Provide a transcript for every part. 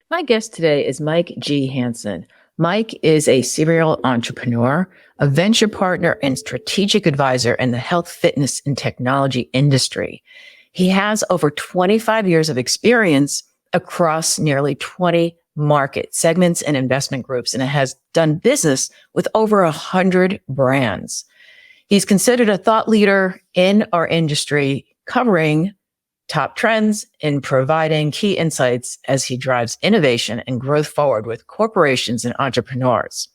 My guest today is Mike G. Hansen. Mike is a serial entrepreneur, a venture partner, and strategic advisor in the health, fitness, and technology industry. He has over 25 years of experience across nearly 20 market segments and investment groups, and has done business with over 100 brands. He's considered a thought leader in our industry, covering top trends and providing key insights as he drives innovation and growth forward with corporations and entrepreneurs.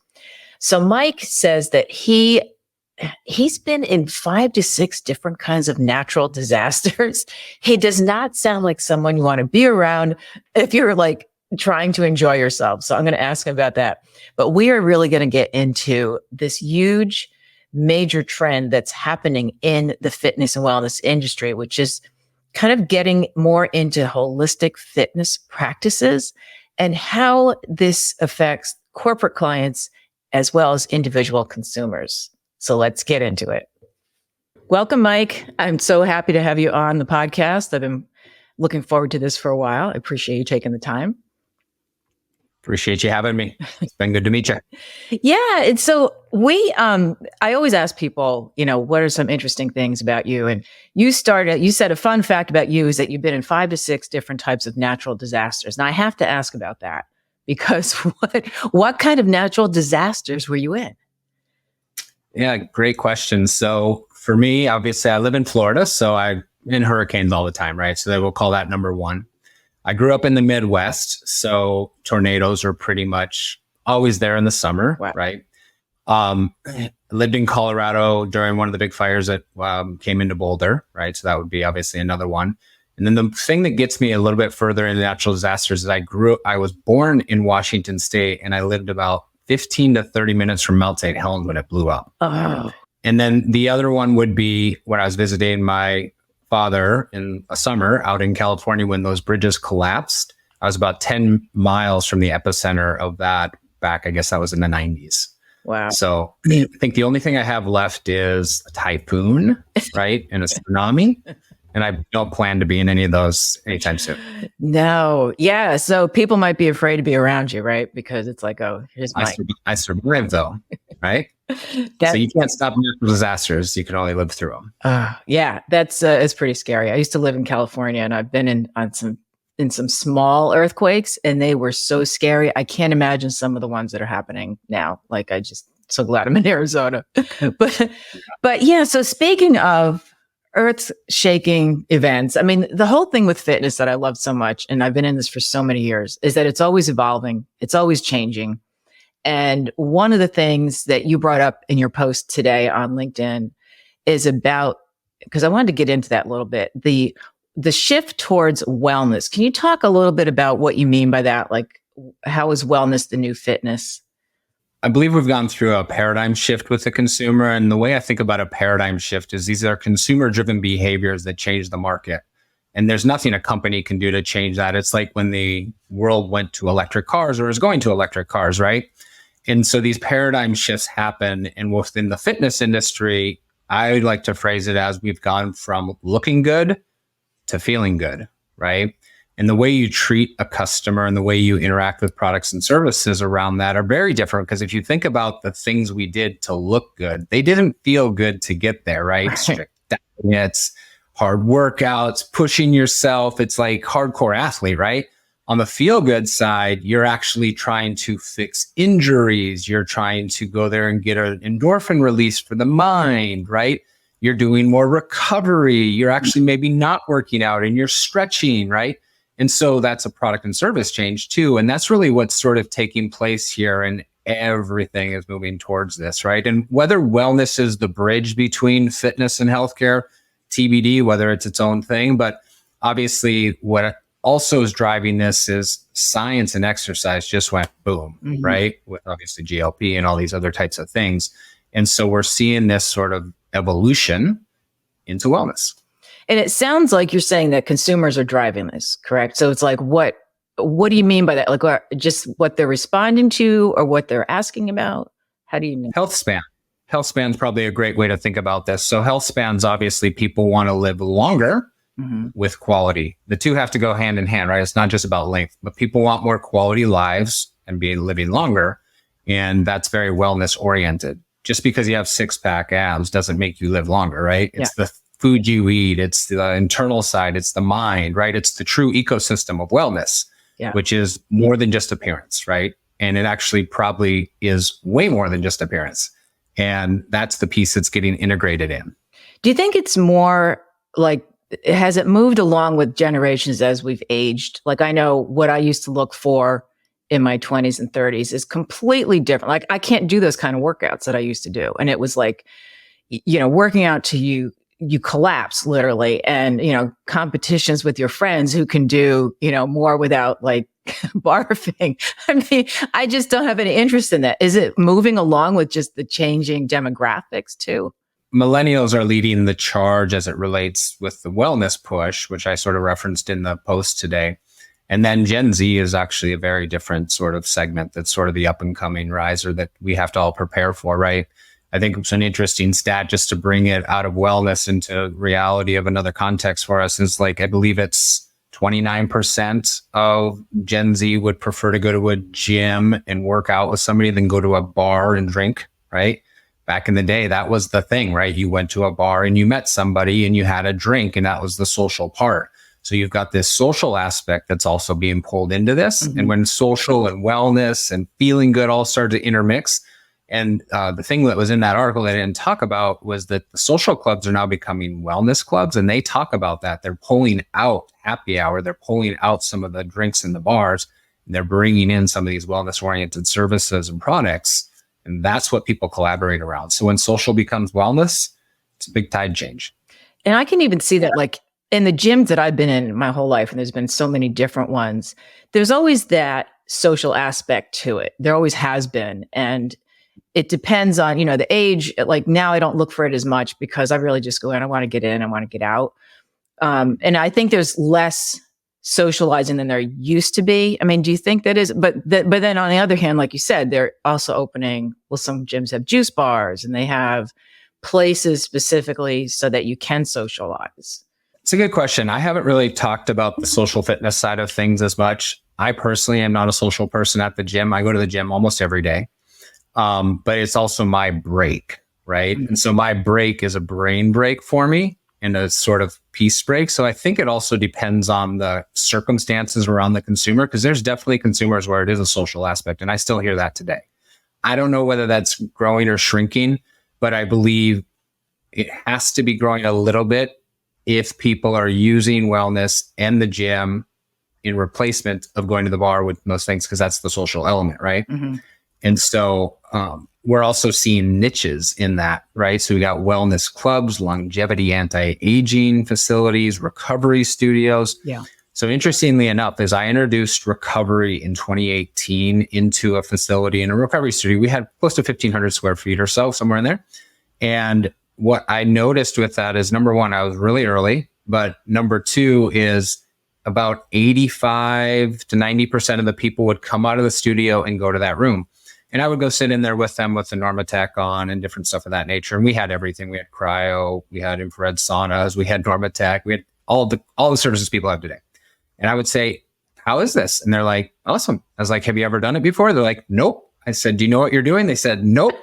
So Mike says that he's been in 5 to 6 different kinds of natural disasters. He does not sound like someone you want to be around if you're like trying to enjoy yourself. So I'm going to ask him about that. But we are really going to get into this huge major trend that's happening in the fitness and wellness industry, which is kind of getting more into holistic fitness practices and how this affects corporate clients as well as individual consumers. So let's get into it. Welcome, Mike. I'm so happy to have you on the podcast. I've been looking forward to this for a while. I appreciate you taking the time. Appreciate you having me. It's been good to meet you. Yeah. And so I always ask people, what are some interesting things about you? And you said a fun fact about you is that you've been in 5 to 6 different types of natural disasters. Now I have to ask about that because what kind of natural disasters were you in? Yeah, great question. So for me, obviously I live in Florida, so I'm in hurricanes all the time, right? So we'll call that number one. I grew up in the Midwest, so tornadoes are pretty much always there in the summer, wow. Right? Lived in Colorado during one of the big fires that came into Boulder, right? So that would be obviously another one. And then the thing that gets me a little bit further into natural disasters is I was born in Washington State, and I lived about 15 to 30 minutes from Mount St. Helens when it blew up. Oh. And then the other one would be when I was visiting my father in a summer out in California when those bridges collapsed. I was about 10 miles from the epicenter of that back. I guess that was in the 90s. Wow. So I think the only thing I have left is a typhoon, right? And a tsunami. And I don't plan to be in any of those anytime soon. No. Yeah. So people might be afraid to be around you, right? Because it's like, oh, here's Mike. I survived though, right? So you can't stop natural disasters. You can only live through them. Yeah, it's pretty scary. I used to live in California, and I've been in some small earthquakes, and they were so scary. I can't imagine some of the ones that are happening now. Like, I just so glad I'm in Arizona. but yeah. So speaking of earth shaking events, I mean, the whole thing with fitness that I love so much, and I've been in this for so many years, is that it's always evolving. It's always changing. And one of the things that you brought up in your post today on LinkedIn is about, because I wanted to get into that a little bit, the shift towards wellness. Can you talk a little bit about what you mean by that? Like, how is wellness the new fitness? I believe we've gone through a paradigm shift with the consumer. And the way I think about a paradigm shift is these are consumer-driven behaviors that change the market. And there's nothing a company can do to change that. It's like when the world went to electric cars or is going to electric cars, right? And so these paradigm shifts happen. And within the fitness industry, I like to phrase it as we've gone from looking good to feeling good, right? And the way you treat a customer and the way you interact with products and services around that are very different. Because if you think about the things we did to look good, they didn't feel good to get there, right? Strict diets, hard workouts, pushing yourself. It's like hardcore athlete, right? On the feel-good side, you're actually trying to fix injuries. You're trying to go there and get an endorphin release for the mind, right? You're doing more recovery. You're actually maybe not working out and you're stretching, right? And so that's a product and service change too. And that's really what's sort of taking place here. And everything is moving towards this, right? And whether wellness is the bridge between fitness and healthcare, TBD, whether it's its own thing, but obviously what also is driving this is science and exercise just went boom, right? With obviously GLP and all these other types of things. And so we're seeing this sort of evolution into wellness. And it sounds like you're saying that consumers are driving this, correct? So it's like, what do you mean by that? Like, just what they're responding to or what they're asking about? How do you know? Health span. Health span is probably a great way to think about this. So health spans, obviously people want to live longer. with quality. The two have to go hand in hand, right? It's not just about length, but people want more quality lives and be living longer. And that's very wellness oriented. Just because you have 6-pack abs doesn't make you live longer, right? It's the food you eat. It's the internal side. It's the mind, right? It's the true ecosystem of wellness, which is more than just appearance, right? And it actually probably is way more than just appearance. And that's the piece that's getting integrated in. Do you think it's more like, has it moved along with generations as we've aged? Like, I know what I used to look for in my 20s and 30s is completely different. Like, I can't do those kind of workouts that I used to do. And it was like, working out to you collapse literally. And, competitions with your friends who can do, more without like barfing. I mean, I just don't have any interest in that. Is it moving along with just the changing demographics too? Millennials are leading the charge as it relates with the wellness push, which I sort of referenced in the post today. And then Gen Z is actually a very different sort of segment that's sort of the up and coming riser that we have to all prepare for, right? I think it's an interesting stat just to bring it out of wellness into reality of another context for us is like, I believe it's 29% of Gen Z would prefer to go to a gym and work out with somebody than go to a bar and drink, right? Back in the day, that was the thing, right? You went to a bar and you met somebody and you had a drink and that was the social part. So you've got this social aspect that's also being pulled into this. And when social and wellness and feeling good all start to intermix, and the thing that was in that article that I didn't talk about was that the social clubs are now becoming wellness clubs. And they talk about that. They're pulling out happy hour. They're pulling out some of the drinks in the bars. And they're bringing in some of these wellness oriented services and products. And that's what people collaborate around. So when social becomes wellness, it's a big tide change. And I can even see that like in the gyms that I've been in my whole life, and there's been so many different ones, there's always that social aspect to it. There always has been. And it depends on, the age. Like now I don't look for it as much because I really just go in, I want to get in, I want to get out. And I think there's less socializing than there used to be. I mean, do you think that is, but then on the other hand, like you said, they're also opening, well, some gyms have juice bars and they have places specifically so that you can socialize. It's a good question. I haven't really talked about the social fitness side of things as much. I personally am not a social person at the gym. I go to the gym almost every day. But it's also my break, right? And so my break is a brain break for me and a sort of peace break. So I think it also depends on the circumstances around the consumer, because there's definitely consumers where it is a social aspect. And I still hear that today. I don't know whether that's growing or shrinking, but I believe it has to be growing a little bit if people are using wellness and the gym in replacement of going to the bar with most things, because that's the social element, right? And so we're also seeing niches in that, right? So we got wellness clubs, longevity, anti-aging facilities, recovery studios. Yeah. So interestingly enough, as I introduced recovery in 2018 into a facility in a recovery studio, we had close to 1,500 square feet or so, somewhere in there. And what I noticed with that is, number one, I was really early, but number two is about 85 to 90% of the people would come out of the studio and go to that room. And I would go sit in there with them with the Normatec on and different stuff of that nature. And we had everything. We had cryo, we had infrared saunas, we had Normatec, we had all the services people have today. And I would say, how is this? And they're like, awesome. I was like, have you ever done it before? They're like, nope. I said, do you know what you're doing? They said, nope.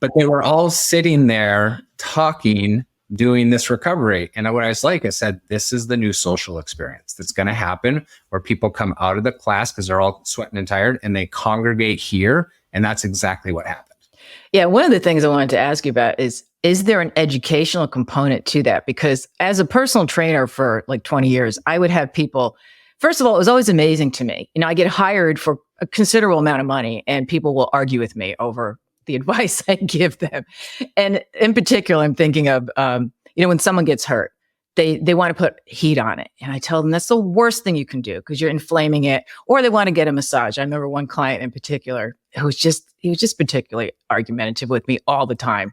But they were all sitting there talking, doing this recovery. And what I was like, I said, this is the new social experience that's going to happen, where people come out of the class because they're all sweating and tired and they congregate here. And that's exactly what happened. Yeah. One of the things I wanted to ask you about is there an educational component to that? Because as a personal trainer for like 20 years, I would have people, first of all, it was always amazing to me. I get hired for a considerable amount of money and people will argue with me over the advice I give them. And in particular, I'm thinking of, when someone gets hurt, they want to put heat on it. And I tell them that's the worst thing you can do because you're inflaming it, or they want to get a massage. I remember one client in particular who was just particularly argumentative with me all the time.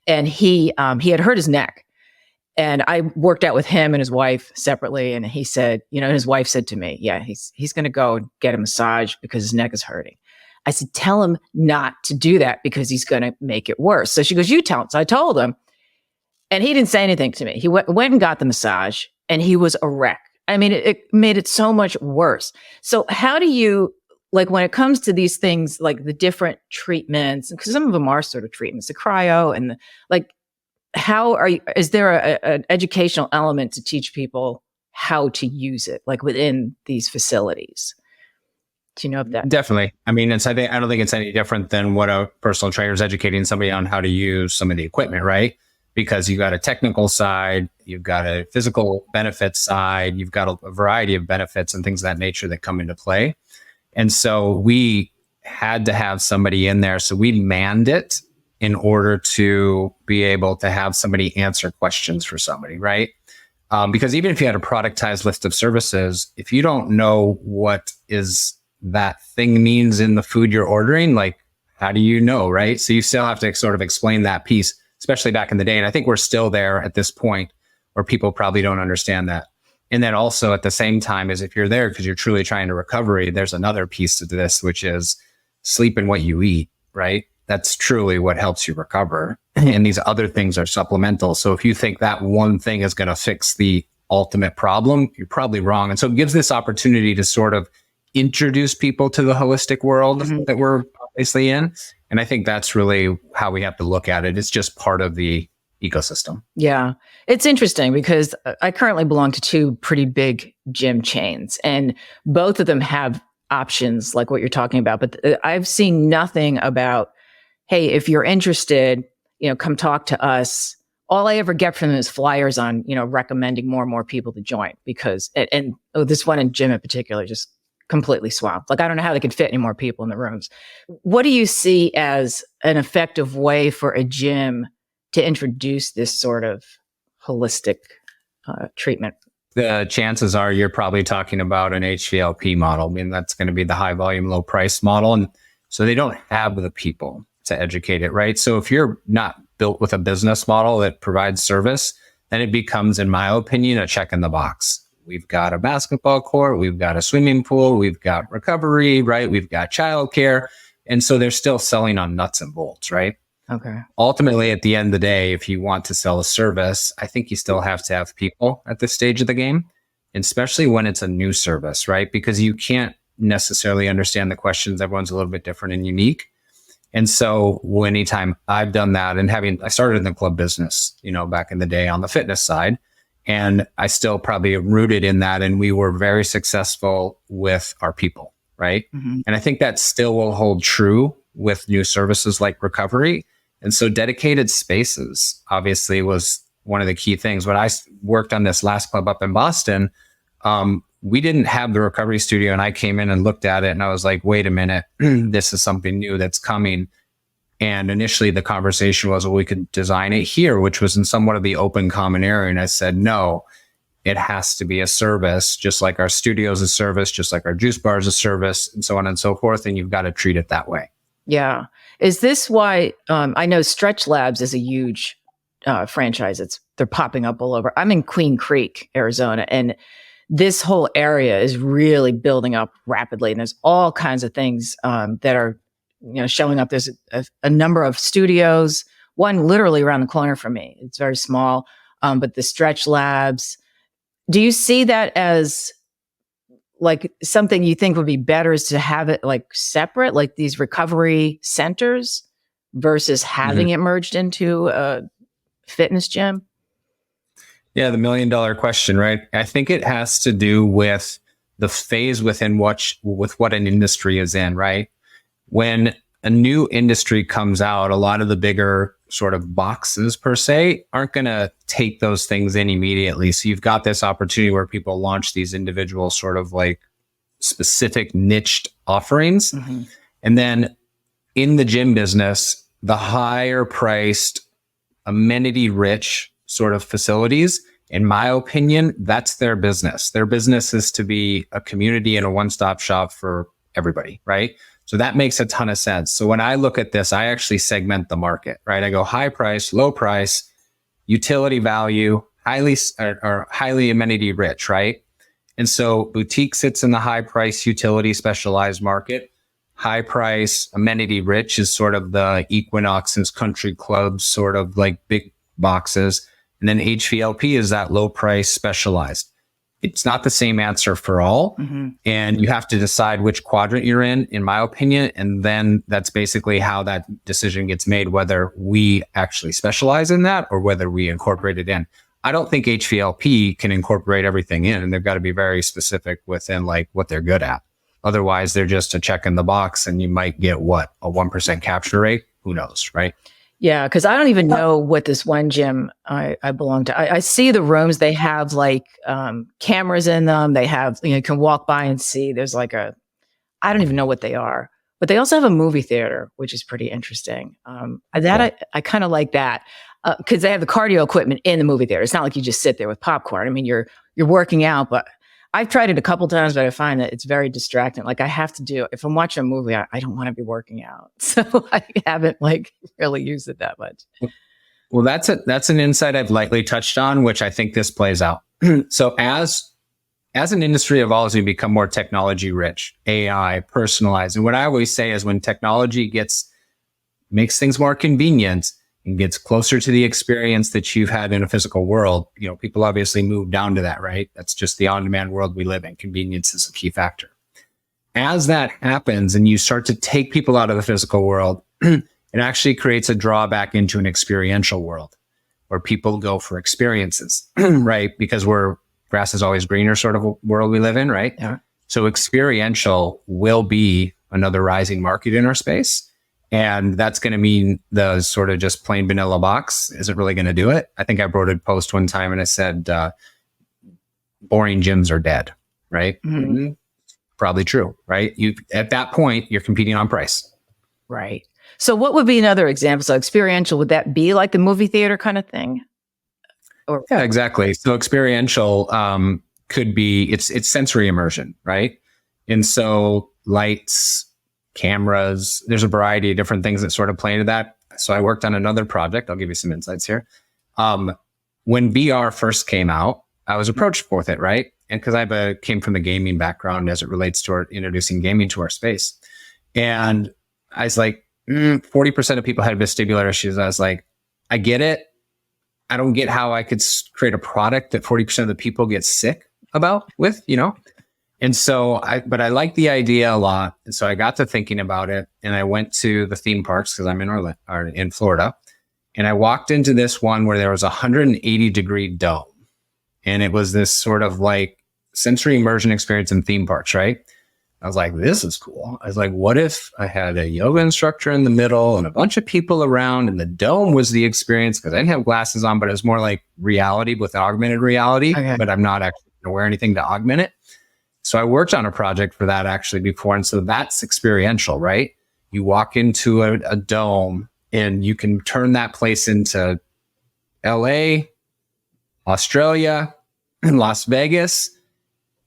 And he had hurt his neck. And I worked out with him and his wife separately. And he said, his wife said to me, yeah, he's going to go get a massage because his neck is hurting. I said, tell him not to do that because he's going to make it worse. So she goes, you tell him. So I told him, and he didn't say anything to me. He went and got the massage and he was a wreck. I mean, it made it so much worse. So how do you, like, when it comes to these things, like the different treatments, because some of them are sort of treatments, the cryo and the, like, how are you, is there an educational element to teach people how to use it, like within these facilities? Do you know if that? Definitely. I mean, I don't think it's any different than what a personal trainer is educating somebody on how to use some of the equipment, right? Because you've got a technical side, you've got a physical benefits side, you've got a variety of benefits and things of that nature that come into play. And so we had to have somebody in there. So we manned it in order to be able to have somebody answer questions for somebody, right? Because even if you had a productized list of services, if you don't know what is that thing means in the food you're ordering, like, how do you know, right? So you still have to sort of explain that piece, especially back in the day. And I think we're still there at this point where people probably don't understand that. And then also at the same time, is if you're there because you're truly trying to recovery, there's another piece to this, which is sleep and what you eat, right? That's truly what helps you recover. And these other things are supplemental. So if you think that one thing is going to fix the ultimate problem, you're probably wrong. And so it gives this opportunity to sort of introduce people to the holistic world that we're obviously in. And I think that's really how we have to look at it. It's just part of the ecosystem. Yeah. It's interesting because I currently belong to two pretty big gym chains, and both of them have options like what you're talking about. But I've seen nothing about, hey, if you're interested, come talk to us. All I ever get from them is flyers on, recommending more and more people to join because, this one in gym in particular, just completely swamped. Like, I don't know how they could fit any more people in the rooms. What do you see as an effective way for a gym to introduce this sort of holistic treatment? The chances are you're probably talking about an HVLP model. I mean, that's going to be the high volume, low price model. And so they don't have the people to educate it, right? So if you're not built with a business model that provides service, then it becomes, in my opinion, a check in the box. We've got a basketball court, we've got a swimming pool, we've got recovery, right? We've got childcare. And so they're still selling on nuts and bolts, right? Okay. Ultimately, at the end of the day, if you want to sell a service, I think you still have to have people at this stage of the game, especially when it's a new service, right? Because you can't necessarily understand the questions. Everyone's a little bit different and unique. And so anytime I've done that, and I started in the club business, back in the day on the fitness side, and I still probably am rooted in that. And we were very successful with our people, right? Mm-hmm. And I think that still will hold true with new services like recovery. And so dedicated spaces obviously was one of the key things. When I worked on this last club up in Boston, we didn't have the recovery studio, and I came in and looked at it and I was like, wait a minute, this is something new that's coming. And initially the conversation was, well, we could design it here, which was in somewhat of the open common area. And I said, no, it has to be a service, just like our studio is a service, just like our juice bar is a service, and so on and so forth. And you've got to treat it that way. Yeah. Is this why I know Stretch Labs is a huge franchise? They're popping up all over. I'm in Queen Creek, Arizona, and this whole area is really building up rapidly. And there's all kinds of things that are, showing up. There's a number of studios, one literally around the corner from me. It's very small, but the Stretch Labs. Do you see that as like something you think would be better is to have it like separate, like these recovery centers versus having it merged into a fitness gym? Yeah, the $1 million question, right? I think it has to do with the phase within what an industry is in, right? When a new industry comes out, a lot of the bigger sort of boxes per se aren't going to take those things in immediately. So you've got this opportunity where people launch these individual sort of like specific niched offerings. Mm-hmm. And then in the gym business, the higher priced, amenity rich sort of facilities, in my opinion, that's their business. Their business is to be a community and a one-stop shop for everybody, right? So that makes a ton of sense. So when I look at this, I actually segment the market, right? I go high price, low price, utility value, highly amenity rich, right? And so boutique sits in the high price, utility specialized market. High price, amenity rich is sort of the Equinoxes, country clubs, sort of like big boxes. And then HVLP is that low price specialized. It's not the same answer for all. And you have to decide which quadrant you're in my opinion. And then that's basically how that decision gets made, whether we actually specialize in that or whether we incorporate it in. I don't think HVLP can incorporate everything in, and they've got to be very specific within like what they're good at. Otherwise, they're just a check in the box and you might get what, a 1% capture rate? Who knows, right? Yeah, because I don't even know what this one gym I belong to. I see the rooms, they have like cameras in them. They have, you can walk by and see there's like I don't even know what they are, but they also have a movie theater, which is pretty interesting. I kind of like that because they have the cardio equipment in the movie theater. It's not like you just sit there with popcorn. I mean, you're working out, but I've tried it a couple times, but I find that it's very distracting. Like I have to do, if I'm watching a movie, I don't want to be working out. So I haven't like really used it that much. Well, that's an insight I've lightly touched on, which I think this plays out. So as an industry evolves, we become more technology rich, AI, personalized. And what I always say is when technology makes things more convenient and gets closer to the experience that you've had in a physical world, people obviously move down to that, right? That's just the on-demand world we live in. Convenience is a key factor. As that happens and you start to take people out of the physical world, it actually creates a drawback into an experiential world where people go for experiences, right? Because grass is always greener sort of a world we live in, right? Yeah. So experiential will be another rising market in our space. And that's going to mean the sort of just plain vanilla box isn't really going to do it. I think I wrote a post one time and I said, boring gyms are dead, right? Mm-hmm. Probably true, right? At that point, you're competing on price. Right. So what would be another example? So experiential, would that be like the movie theater kind of thing? Yeah, exactly. So experiential could be, it's sensory immersion, right? And so lights, cameras, there's a variety of different things that sort of play into that. So I worked on another project. I'll give you some insights here. When VR first came out, I was approached with it, right? And because I came from the gaming background as it relates to introducing gaming to our space. And I was like, 40% of people had vestibular issues. I was like, I get it. I don't get how I could create a product that 40% of the people get sick with. And so but I like the idea a lot. And so I got to thinking about it and I went to the theme parks because I'm in Florida. And I walked into this one where there was a 180-degree dome. And it was this sort of like sensory immersion experience in theme parks, right? I was like, this is cool. I was like, what if I had a yoga instructor in the middle and a bunch of people around and the dome was the experience because I didn't have glasses on, but it was more like reality with augmented reality, but I'm not actually going to wear anything to augment it. So I worked on a project for that actually before. And so that's experiential, right? You walk into a dome and you can turn that place into LA, Australia, and Las Vegas.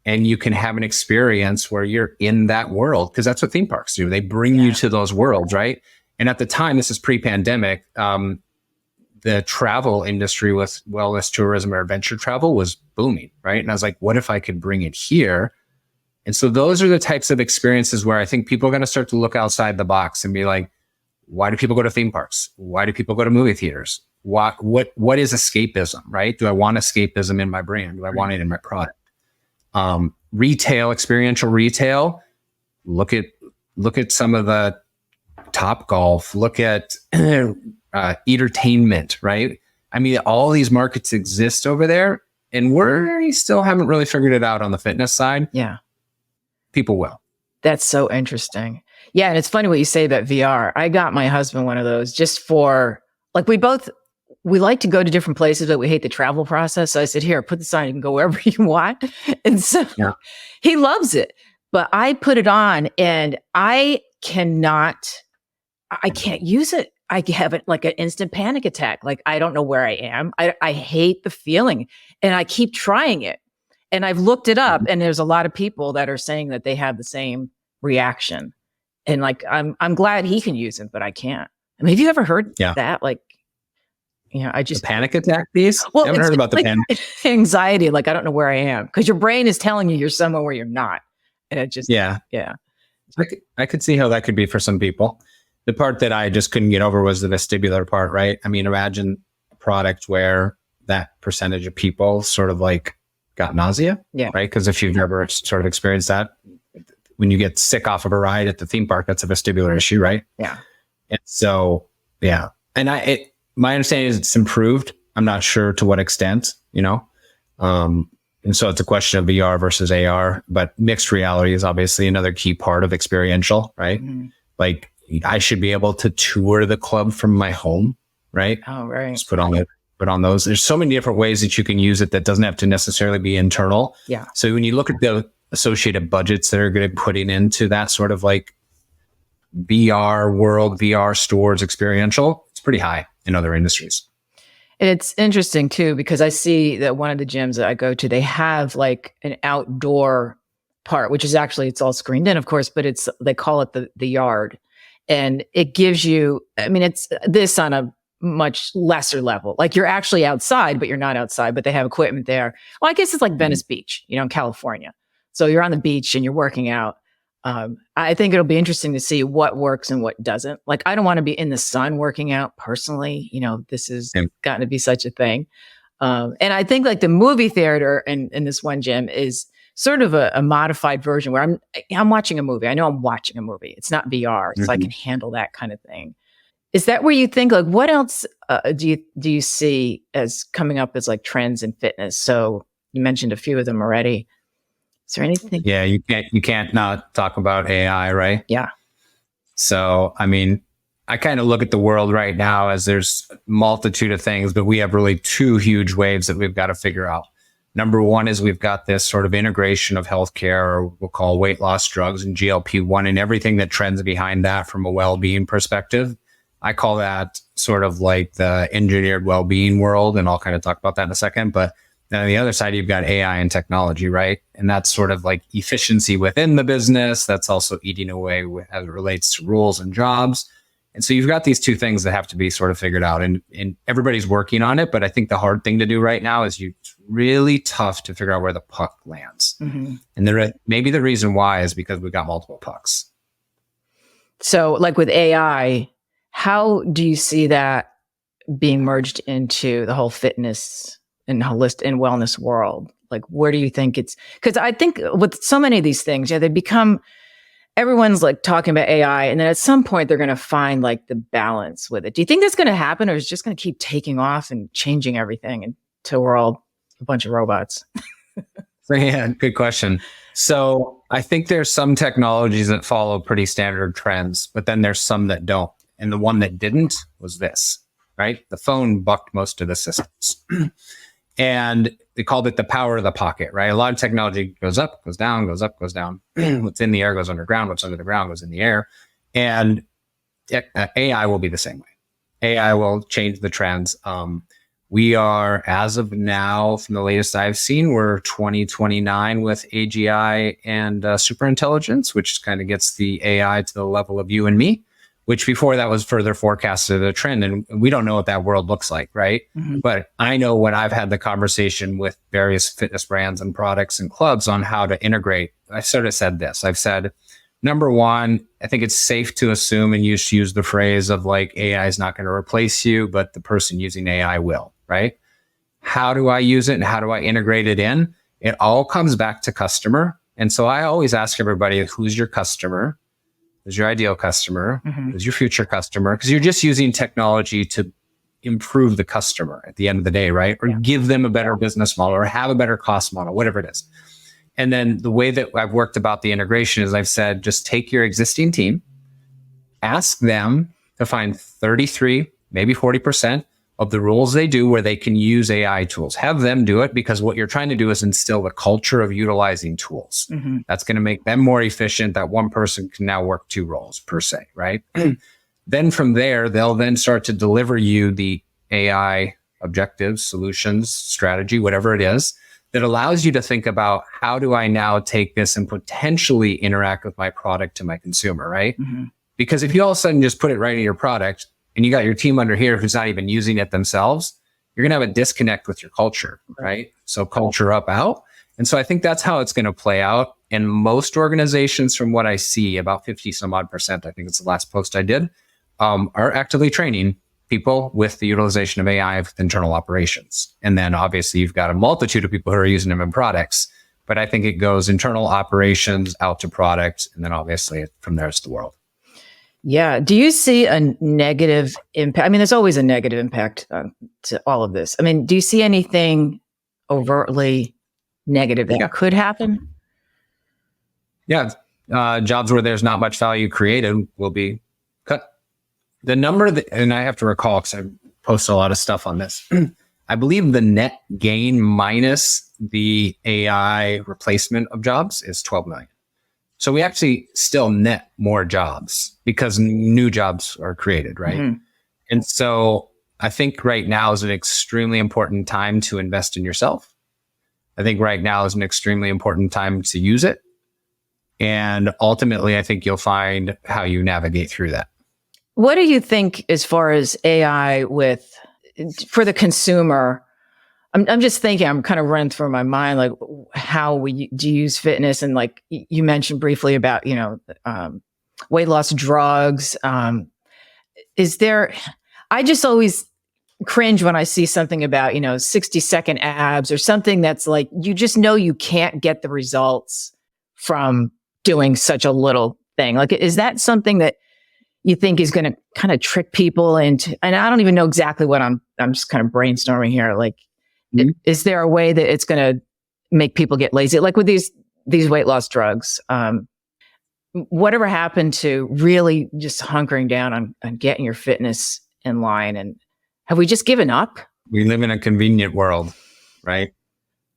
And you can have an experience where you're in that world because that's what theme parks do. They bring you to those worlds, right? And at the time, this is pre-pandemic, the travel industry with wellness tourism or adventure travel was booming, right? And I was like, what if I could bring it here? And so those are the types of experiences where I think people are going to start to look outside the box and be like, why do people go to theme parks? Why do people go to movie theaters? What is escapism, right? Do I want escapism in my brand? Do I want it in my product? Retail, experiential retail. Look at some of the Top Golf. Look at entertainment, right? I mean, all these markets exist over there, and we still haven't really figured it out on the fitness side. Yeah. People will. That's so interesting. Yeah. And it's funny what you say about VR. I got my husband one of those just for like, we like to go to different places, but we hate the travel process. So I said, here, put this on. You can go wherever you want. And so he loves it, but I put it on and I can't use it. I have it like an instant panic attack. Like, I don't know where I am. I hate the feeling and I keep trying it. And I've looked it up and there's a lot of people that are saying that they have the same reaction. And like, I'm glad he can use it, but I can't. I mean, have you ever heard that? Like, I just the panic attack piece. Well, I haven't heard about the panic anxiety. Like, I don't know where I am because your brain is telling you you're somewhere where you're not. And it just, I could see how that could be for some people. The part that I just couldn't get over was the vestibular part, right? I mean, imagine a product where that percentage of people sort of like got nausea, Yeah. right? Because if you've never sort of experienced that, when you get sick off of a ride at the theme park, that's a vestibular issue, right? Yeah. And so, yeah. And my understanding is it's improved. I'm not sure to what extent, and so it's a question of VR versus AR, but mixed reality is obviously another key part of experiential, right? Mm-hmm. Like I should be able to tour the club from my home, right? Oh, right. Just put on those. There's so many different ways that you can use it that doesn't have to necessarily be internal. Yeah. So when you look at the associated budgets that are going to be putting into that sort of like VR world, VR stores, experiential, it's pretty high in other industries. It's interesting too, because I see that one of the gyms that I go to, they have like an outdoor part, which is actually, it's all screened in, of course, but they call it the yard. And it gives you, I mean, it's this on a much lesser level. Like you're actually outside, but you're not outside, but they have equipment there. Well, I guess it's like Venice Beach, in California. So you're on the beach and you're working out. I think it'll be interesting to see what works and what doesn't. Like, I don't want to be in the sun working out personally. This has gotten to be such a thing. And I think like the movie theater in this one gym is sort of a modified version where I'm watching a movie. I know I'm watching a movie. It's not VR, so I can handle that kind of thing. Is that where you think like what else do you see as coming up as like trends in fitness? So you mentioned a few of them already. Is there anything? Yeah, you can't not talk about AI, right? Yeah. So, I mean, I kind of look at the world right now as there's a multitude of things, but we have really two huge waves that we've got to figure out. Number one is we've got this sort of integration of healthcare, or we'll call weight loss drugs and GLP-1 and everything that trends behind that from a well-being perspective. I call that sort of like the engineered well-being world, and I'll kind of talk about that in a second. But then on the other side, you've got AI and technology, right? And that's sort of like efficiency within the business. That's also eating away as it relates to rules and jobs. And so you've got these two things that have to be sort of figured out, and everybody's working on it. But I think the hard thing to do right now is it's really tough to figure out where the puck lands. Mm-hmm. And maybe the reason why is because we've got multiple pucks. So like with AI, how do you see that being merged into the whole fitness and holistic and wellness world? Like, where do you think because I think with so many of these things, they become, everyone's like talking about AI, and then at some point they're going to find like the balance with it. Do you think that's going to happen, or is it just going to keep taking off and changing everything until we're all a bunch of robots? Yeah, good question. So I think there's some technologies that follow pretty standard trends, but then there's some that don't. And the one that didn't was this, right? The phone bucked most of the systems. And they called it the power of the pocket, right? A lot of technology goes up, goes down, goes up, goes down. What's in the air goes underground. What's under the ground goes in the air. And AI will be the same way. AI will change the trends. We are, as of now, from the latest I've seen, we're 2029 with AGI and superintelligence, which kind of gets the AI to the level of you and me, which before that was further forecasted a trend. And we don't know what that world looks like, right? Mm-hmm. But I know when I've had the conversation with various fitness brands and products and clubs on how to integrate, I sort of said this. I've said, number one, I think it's safe to assume and use the phrase of like, AI is not going to replace you, but the person using AI will, right? How do I use it and how do I integrate it in? It all comes back to customer. And so I always ask everybody, who's your customer? Who's your ideal customer? Mm-hmm. Who's your future customer? Because you're just using technology to improve the customer at the end of the day, right? Or give them a better business model or have a better cost model, whatever it is. And then the way that I've worked about the integration is I've said, just take your existing team, ask them to find 33, maybe 40% of the rules they do where they can use AI tools. Have them do it, because what you're trying to do is instill the culture of utilizing tools. Mm-hmm. That's going to make them more efficient. That one person can now work two roles per se, right? Then from there, they'll then start to deliver you the AI objectives, solutions, strategy, whatever it is, that allows you to think about, how do I now take this and potentially interact with my product to my consumer, right? Mm-hmm. Because if you all of a sudden just put it right in your product, and you got your team under here who's not even using it themselves, you're going to have a disconnect with your culture, right? So culture up, out. And so I think that's how it's going to play out. And most organizations, from what I see, about 50 some odd %, I think it's the last post I did, are actively training people with the utilization of AI with internal operations. And then obviously you've got a multitude of people who are using them in products. But I think it goes internal operations out to products, and then obviously from there it's the world. Yeah. Do you see a negative impact? I mean, there's always a negative impact to all of this. I mean, do you see anything overtly negative that could happen? Yeah. Jobs where there's not much value created will be cut. The number that, and I have to recall because I post a lot of stuff on this. I believe the net gain minus the AI replacement of jobs is 12 million. So we actually still net more jobs because new jobs are created, right? Mm-hmm. And so I think right now is an extremely important time to invest in yourself. I think right now is an extremely important time to use it. And ultimately, I think you'll find how you navigate through that. What do you think as far as AI for the consumer? I'm just thinking, I'm kind of running through my mind, like how do you use fitness? And like you mentioned briefly about, weight loss drugs. I just always cringe when I see something about, 60-second abs or something that's like, you just know you can't get the results from doing such a little thing. Like, is that something that you think is going to kind of trick people into, and I don't even know exactly what I'm just kind of brainstorming here. Like, is there a way that it's going to make people get lazy? Like with these weight loss drugs, whatever happened to really just hunkering down on getting your fitness in line? And have we just given up? We live in a convenient world, right?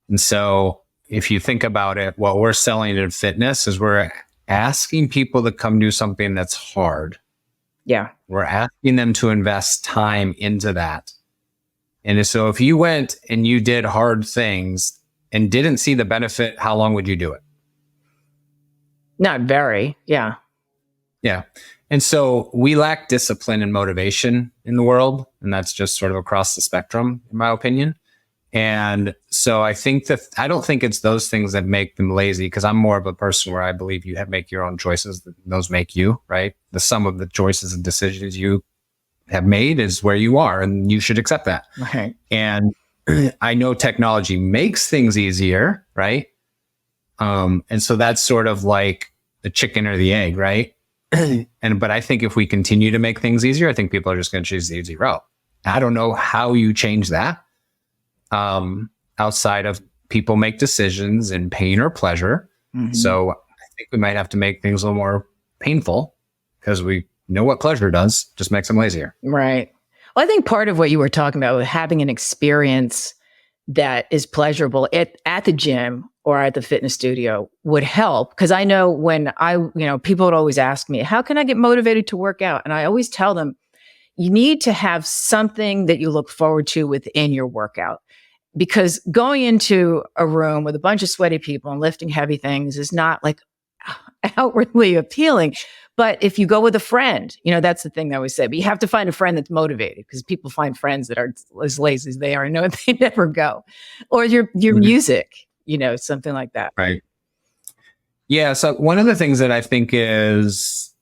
And so if you think about it, what we're selling in fitness is we're asking people to come do something that's hard. Yeah. We're asking them to invest time into that. And so if you went and you did hard things and didn't see the benefit, how long would you do it? Not very. Yeah. Yeah. And so we lack discipline and motivation in the world. And that's just sort of across the spectrum, in my opinion. And so I don't think it's those things that make them lazy, because I'm more of a person where I believe you make your own choices. Those make you, right? The sum of the choices and decisions you have made is where you are, and you should accept that. Right. And I know technology makes things easier, right? And so that's sort of like the chicken or the egg, right? But I think if we continue to make things easier, I think people are just going to choose the easy route. I don't know how you change that. Outside of people make decisions in pain or pleasure. Mm-hmm. So I think we might have to make things a little more painful, because we know what pleasure does, just makes them lazier. Right. Well, I think part of what you were talking about with having an experience that is pleasurable at the gym or at the fitness studio would help. Because I know when people would always ask me, how can I get motivated to work out? And I always tell them, you need to have something that you look forward to within your workout. Because going into a room with a bunch of sweaty people and lifting heavy things is not like outwardly appealing. But if you go with a friend, that's the thing that I always say. But you have to find a friend that's motivated, because people find friends that are as lazy as they are. I know they never go. Or your music, something like that. Right. Yeah. So one of the things that I think is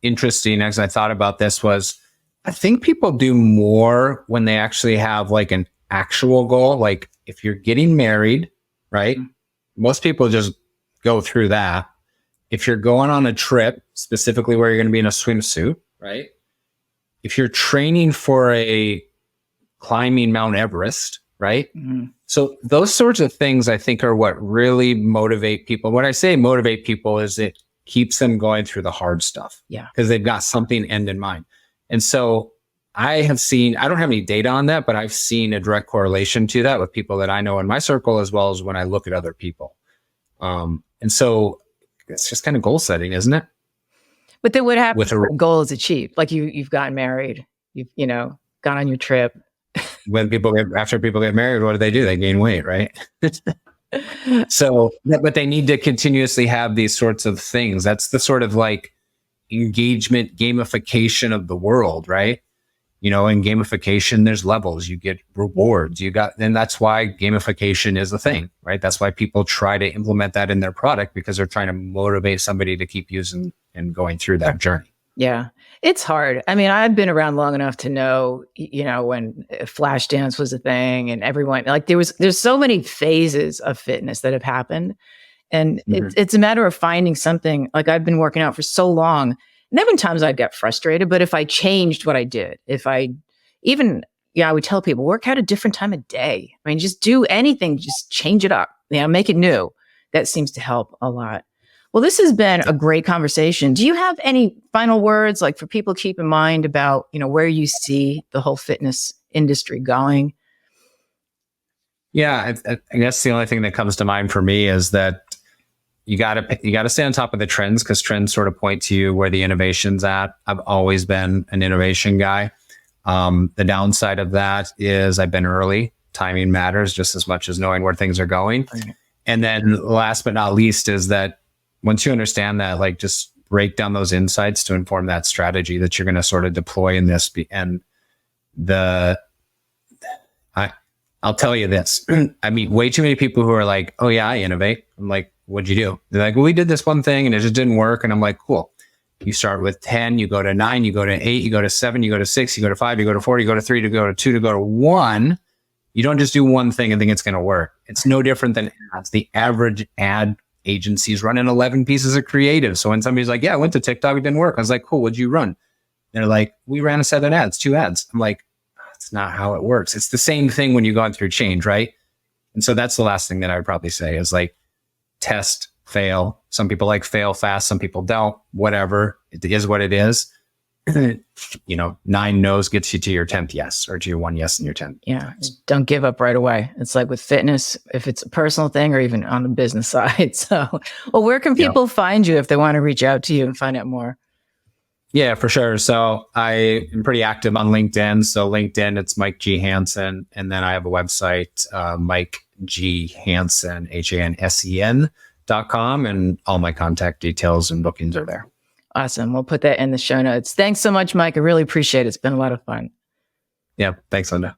interesting as I thought about this was, I think people do more when they actually have like an actual goal. Like if you're getting married, right? Mm-hmm. Most people just go through that. If you're going on a trip, specifically where you're going to be in a swimsuit, right? If you're training for climbing Mount Everest, right? Mm-hmm. So those sorts of things I think are what really motivate people. When I say motivate people, is it keeps them going through the hard stuff. Yeah. Because they've got something end in mind. And so I don't have any data on that, but I've seen a direct correlation to that with people that I know in my circle, as well as when I look at other people. And so it's just kind of goal setting, isn't it? But then what happens when the goal is achieved? Like you've gotten married, you've gone on your trip. After people get married, what do? They gain weight, right? So, but they need to continuously have these sorts of things. That's the sort of like engagement, gamification of the world, right? In gamification, there's levels, you get rewards, and that's why gamification is a thing, right? That's why people try to implement that in their product, because they're trying to motivate somebody to keep using and going through that journey. Yeah, it's hard. I mean, I've been around long enough to know, when flash dance was a thing and everyone like there's so many phases of fitness that have happened. And it's a matter of finding something. Like I've been working out for so long. And there have been times I'd get frustrated, but if I changed what I did, if I even, I would tell people work out a different time of day. I mean, just do anything, just change it up, make it new. That seems to help a lot. Well, this has been a great conversation. Do you have any final words, like for people to keep in mind about, where you see the whole fitness industry going? Yeah, I guess the only thing that comes to mind for me is that you gotta stay on top of the trends, because trends sort of point to you where the innovation's at. I've always been an innovation guy. The downside of that is I've been early. Timing matters just as much as knowing where things are going. Right. And then last but not least is that once you understand that, like just break down those insights to inform that strategy that you're going to sort of deploy in this. And I'll tell you this. I meet way too many people who are like, oh yeah, I innovate. I'm like, what'd you do? They're like, well, we did this one thing and it just didn't work. And I'm like, cool. You start with 10, you go to 9, you go to 8, you go to 7, you go to 6, you go to 5, you go to 4, you go to 3, to go to 2, to go to 1. You don't just do one thing and think it's going to work. It's no different than ads. The average ad agencies running 11 pieces of creative. So when somebody's like, yeah, I went to TikTok, it didn't work. I was like, cool, what'd you run? They're like, we ran a set of ads, 2 ads. I'm like, that's not how it works. It's the same thing when you've gone through change, right? And so that's the last thing that I would probably say is like, test, fail. Some people like fail fast, some people don't, whatever. It is what it is. 9 no's gets you to your 10th yes, or to your 1 yes and your 10th. Yeah. Don't give up right away. It's like with fitness, if it's a personal thing or even on the business side. So, well, where can people find you if they want to reach out to you and find out more? Yeah, for sure. So I am pretty active on LinkedIn. So LinkedIn, it's Mike G. Hansen. And then I have a website, Mike G. Hansen, HANSEN.com. And all my contact details and bookings are there. Awesome. We'll put that in the show notes. Thanks so much, Mike. I really appreciate it. It's been a lot of fun. Yeah. Thanks, Linda.